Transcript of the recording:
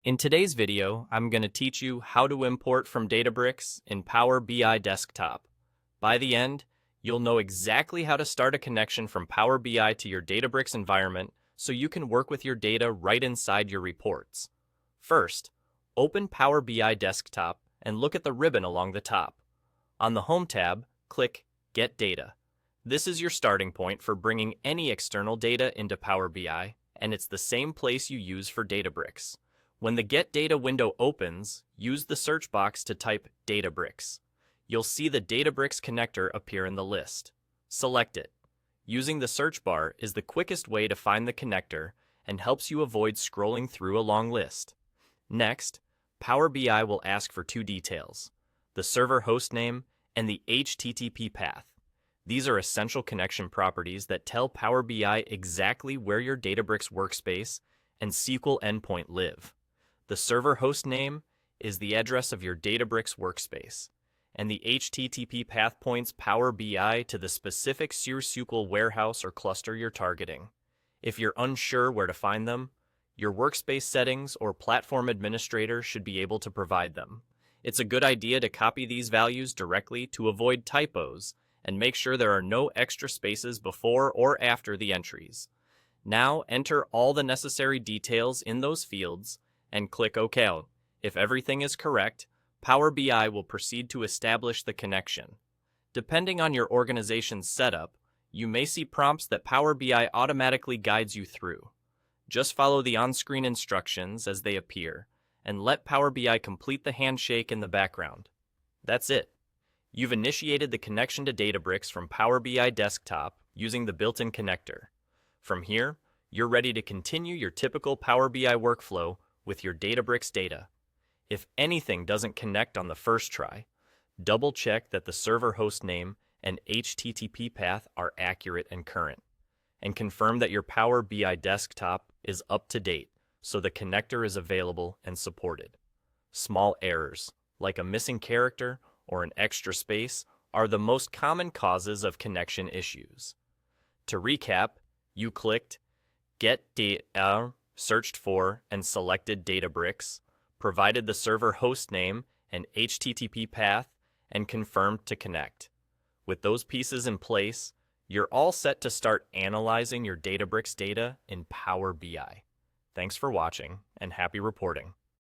In today's video, I'm going to teach you how to import from Databricks in Power BI Desktop. By the end, you'll know exactly how to start a connection from Power BI to your Databricks environment so you can work with your data right inside your reports. First, open Power BI Desktop and look at the ribbon along the top. On the Home tab, click Get Data. This is your starting point for bringing any external data into Power BI, and it's the same place you use for Databricks. When the Get Data window opens, use the search box to type Databricks. You'll see the Databricks connector appear in the list. Select it. Using the search bar is the quickest way to find the connector and helps you avoid scrolling through a long list. Next, Power BI will ask for two details: the server hostname and the HTTP path. These are essential connection properties that tell Power BI exactly where your Databricks workspace and SQL endpoint live. The server host name is the address of your Databricks workspace, and the HTTP path points Power BI to the specific Azure SQL Warehouse or cluster you're targeting. If you're unsure where to find them, your workspace settings or platform administrator should be able to provide them. It's a good idea to copy these values directly to avoid typos and make sure there are no extra spaces before or after the entries. Now enter all the necessary details in those fields and click OK. If everything is correct, Power BI will proceed to establish the connection. Depending on your organization's setup, you may see prompts that Power BI automatically guides you through. Just follow the on-screen instructions as they appear, and let Power BI complete the handshake in the background. That's it. You've initiated the connection to Databricks from Power BI Desktop using the built-in connector. From here, you're ready to continue your typical Power BI workflow with your Databricks data. If anything doesn't connect on the first try, double-check that the server host name and HTTP path are accurate and current, and confirm that your Power BI Desktop is up to date so the connector is available and supported. Small errors, like a missing character or an extra space, are the most common causes of connection issues. To recap, you clicked Get Data, searched for and selected Databricks, provided the server host name and HTTP path, and confirmed to connect. With those pieces in place, you're all set to start analyzing your Databricks data in Power BI. Thanks for watching, and happy reporting.